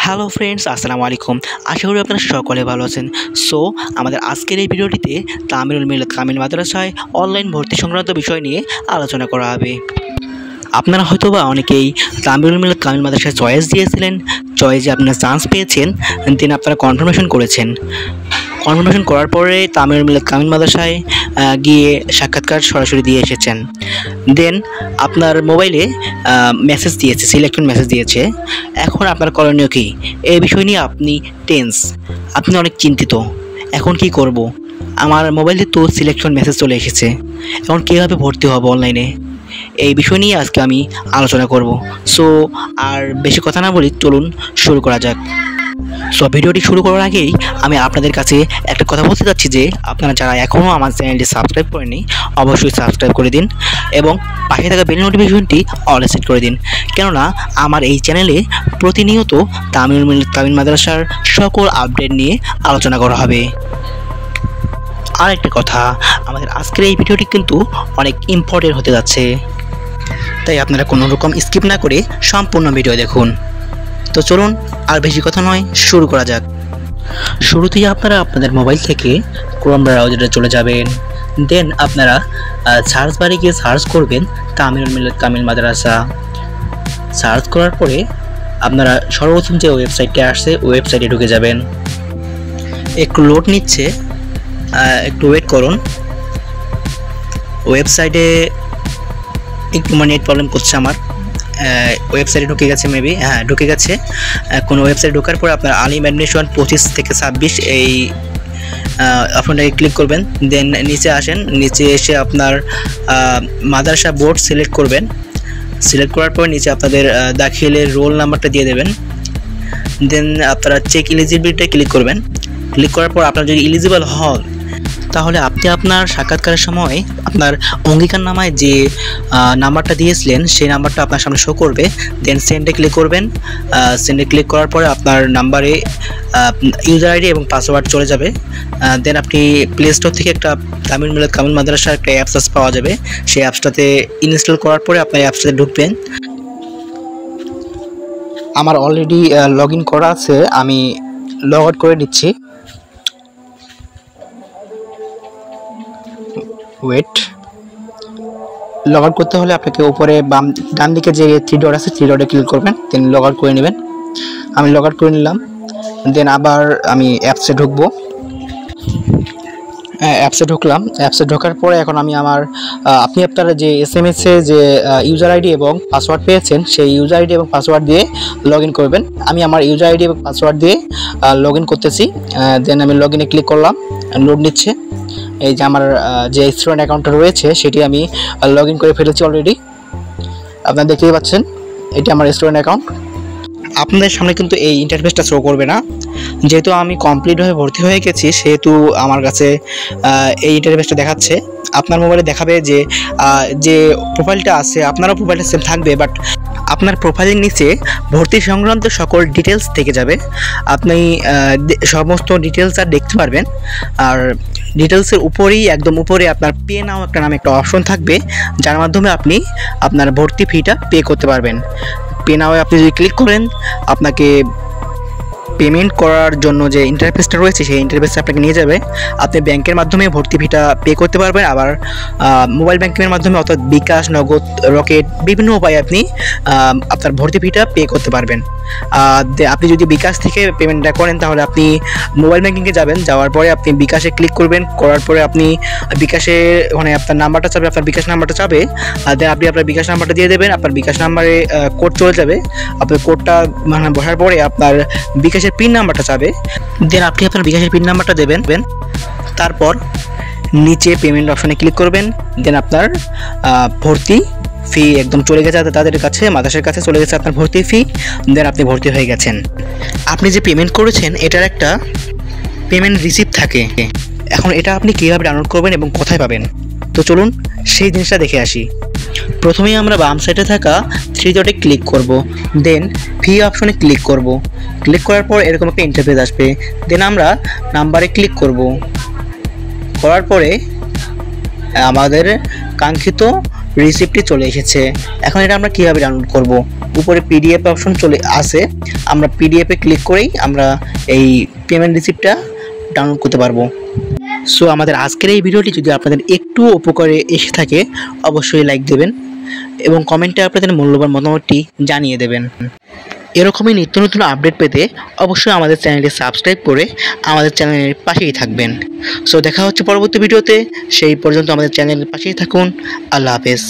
Hello friends, আসসালামু আলাইকুম। আশা করি আপনারা সকলে ভালো আছেন। সো আমাদের আজকের এই ভিডিওটিতে তামিলুল মিল্লাত কামিল মাদ্রাসায় অনলাইন ভর্তি সংক্রান্ত বিষয় নিয়ে আলোচনা করা হবে। আপনারা হয়তোবা অনেকেই তামিলুল মিল্লাত কামিল মাদ্রাসায় চয়েস দিয়েছিলেন, চয়েসে আপনারা চান্স পেয়েছেন, দেন আপনারা কনফার্মেশন করেছেন। কনফার্মেশন করার পরে তামিলুল মিল্লাত কামিল মাদ্রাসায় গিয়ে সাক্ষাৎকার সরাসরি দিয়ে এসেছেন। দেন আপনার মোবাইলে মেসেজ দিয়েছে, সিলেকশন মেসেজ দিয়েছে। এখন আপনার করণীয় কী? এই বিষয় নিয়ে আপনি আপনি অনেক চিন্তিত। এখন কি করব? আমার মোবাইলে তো সিলেকশন মেসেজ চলে এসেছে, এখন কীভাবে ভর্তি হব অনলাইনে? এই বিষয় নিয়ে আজকে আমি আলোচনা করব। সো আর বেশি কথা না বলি, চলুন শুরু করা যাক। সো ভিডিওটি শুরু করার আগেই আমি আপনাদের কাছে একটা কথা বলতে চাচ্ছি যে আপনারা যারা এখনও আমার চ্যানেলটি সাবস্ক্রাইব করেননি, অবশ্যই সাবস্ক্রাইব করে দিন এবং পাশে থাকা বেল নোটিফিকেশনটি অলে সেট করে দিন। কেননা আমার এই চ্যানেলে প্রতিনিয়ত তামিল মাদ্রাসার সকল আপডেট নিয়ে আলোচনা করা হবে। আর একটা কথা, আমাদের আজকের এই ভিডিওটি কিন্তু অনেক ইম্পর্টেন্ট হতে যাচ্ছে, তাই আপনারা কোনো রকম স্কিপ না করে সম্পূর্ণ ভিডিও দেখুন। তো চলুন আর বেশি কথা নয়, শুরু করা যাক। শুরুতেই আপনারা আপনাদের মোবাইল থেকে ক্রোম ব্রাউজারে চলে যাবেন। দেন আপনারা সার্চ বারে গিয়ে সার্চ করবেন তামিলুল মিল্লাত কামিল মাদ্রাসা। সার্চ করার পরে আপনারা সর্বপ্রথম যে ওয়েবসাইটটা আসছে ওয়েবসাইটে ঢুকে যাবেন। একটু লোড নিচ্ছে, একটু ওয়েট করুন। ওয়েবসাইটে একটু নেট প্রবলেম করছে আমার। ওয়েবসাইটে ঢুকে গেছে, মেবি হ্যাঁ ঢুকে গেছে। কোনো ওয়েবসাইটে ঢোকার পর আপনার আলিম অ্যাডমিশন 25 থেকে 26 এই অপশনটাকে ক্লিক করবেন। দেন নিচে আসেন, নিচে এসে আপনার মাদ্রাসা বোর্ড সিলেক্ট করবেন। সিলেক্ট করার পর নিচে আপনাদের দাখিলের রোল নাম্বারটা দিয়ে দেবেন। দেন আপনারা চেক এলিজিবিলিটিতে ক্লিক করবেন। ক্লিক করার পর আপনার যদি এলিজিবল হন তাহলে আপনি আপনার সাক্ষাৎকারের সময় আপনার অঙ্গীকারনামায় যে নাম্বারটা দিয়েছিলেন সেই নাম্বারটা আপনার সামনে শো করবে। দেন সেন্ডে ক্লিক করবেন। সেন্ডে ক্লিক করার পরে আপনার নাম্বারে ইউজার আইডি এবং পাসওয়ার্ড চলে যাবে। দেন আপনি প্লে স্টোর থেকে একটা তামিল মিল্লাত কামিল মাদ্রাসার একটা অ্যাপস পাওয়া যাবে। সেই অ্যাপসটাতে ইনস্টল করার পরে আপনার অ্যাপসটাতে ঢুকবেন। আমার অলরেডি লগ ইন করা আছে, আমি লগ আউট করে নিচ্ছি। ওয়েট, লগ আউট করতে হলে আপনাকে উপরে ডান দিকে যে 3 ডট আছে 3 ডটে ক্লিক করবেন, দেন লগ আউট করে নেবেন। আমি লগ আউট করে নিলাম। দেন আবার আমি অ্যাপসে ঢুকবো। অ্যাপসে ঢুকলাম। অ্যাপসে ঢোকার পরে এখন আমি আপনি আপনারা যে SMS-এ যে ইউজার আইডি এবং পাসওয়ার্ড পেয়েছেন সেই ইউজার আইডি এবং পাসওয়ার্ড দিয়ে লগ ইন করবেন। আমি আমার ইউজার আইডি এবং পাসওয়ার্ড দিয়ে লগ ইন করতেছি। দেন আমি লগ ইনে ক্লিক করলাম, লোড নিচ্ছে। এই যে আমার যে স্টুডেন্ট অ্যাকাউন্টটা রয়েছে সেটি আমি লগ ইন করে ফেলেছি অলরেডি। আপনারা দেখতেই পাচ্ছেন এটি আমার স্টুডেন্ট অ্যাকাউন্ট। আপনাদের সামনে কিন্তু এই ইন্টারফেসটা শো করবে না, যেহেতু আমি কমপ্লিটভাবে ভর্তি হয়ে গেছি সেহেতু আমার কাছে এই ইন্টারফেসটা দেখাচ্ছে। আপনার মোবাইলে দেখাবে যে যে প্রোফাইলটা আছে আপনারও প্রোফাইলটা সেম থাকবে, বাট আপনার প্রোফাইলের নিচে ভর্তি সংক্রান্ত সকল ডিটেলস থেকে যাবে। আপনি সমস্ত ডিটেলস আর দেখতে পারবেন। আর ডিটেলসের উপরেই একদম উপরে আপনার পে নাও একটা নামে একটা অপশন থাকবে, যার মাধ্যমে আপনি আপনার ভর্তি ফিটা পে করতে পারবেন। পে নাওয়ে আপনি যদি ক্লিক করেন আপনাকে পেমেন্ট করার জন্য যে ইন্টারফেসটা রয়েছে সেই ইন্টারফেসটা আপনাকে নিয়ে যাবে। আপনি ব্যাংকের মাধ্যমে ভর্তি ফিটা পে করতে পারবেন, আবার মোবাইল ব্যাংকিংয়ের মাধ্যমে অর্থাৎ বিকাশ, নগদ, রকেট বিভিন্ন উপায়ে আপনি আপনার ভর্তি ফিটা পে করতে পারবেন। আপনি যদি বিকাশ থেকে পেমেন্টটা করেন তাহলে আপনি মোবাইল ব্যাংকিংয়ে যাবেন, যাওয়ার পরে আপনি বিকাশে ক্লিক করবেন। করার পরে আপনি বিকাশে মানে আপনার নাম্বারটা চাবে, আপনার বিকাশ নাম্বারটা চাবে। দেন আপনি আপনার বিকাশ নাম্বারটা দিয়ে দেবেন। আপনার বিকাশ নাম্বারে কোড চলে যাবে। আপনার কোডটা মানে বসার পরে আপনার বিকাশের পিন নাম্বারটা চাবে। দেন আপনি আপনার বিকাশের পিন নাম্বারটা দেবেন। তারপর নিচে পেমেন্ট অপশনে ক্লিক করবেন। দেন আপনার ভর্তি ফি একদম চলে গেছে তাদের কাছে, মাদ্রাসার কাছে চলে গেছে আপনার ভর্তি ফি। দেন আপনি ভর্তি হয়ে গেছেন। আপনি যে পেমেন্ট করেছেন এটার একটা পেমেন্ট রিসিপ্ট থাকে। এখন এটা আপনি কীভাবে ডাউনলোড করবেন এবং কোথায় পাবেন, তো চলুন সেই জিনিসটা দেখে আসি। প্রথমেই আমরা বাম সাইডে থাকা 3 ডটে ক্লিক করব। দেন ফি অপশনে ক্লিক করব। ক্লিক করার পর এরকম একটা ইন্টারফেস আসবে। দেন আমরা নাম্বারে ক্লিক করব। করার পরে আমাদের কাঙ্ক্ষিত রিসিপ্টটি চলে এসেছে। এখন এটা আমরা কিভাবে ডাউনলোড করব? উপরে পিডিএফ অপশন চলে আসে, আমরা পিডিএফে ক্লিক করেই আমরা এই পেমেন্ট রিসিপ্টটা ডাউনলোড করতে পারবো। সো আমাদের আজকের এই ভিডিওটি যদি আপনাদের একটু উপকারে এসে থাকে অবশ্যই লাইক দেবেন এবং কমেন্টে আপনাদের মূল্যবান মতামতটি জানিয়ে দেবেন। এরকমই নিত্য নতুন আপডেট পেতে অবশ্যই আমাদের চ্যানেলটি সাবস্ক্রাইব করে আমাদের চ্যানেলের পাশেই থাকবেন। সো দেখা হচ্ছে পরবর্তী ভিডিওতে, সেই পর্যন্ত আমাদের চ্যানেলের পাশেই থাকুন। আল্লাহ হাফেজ।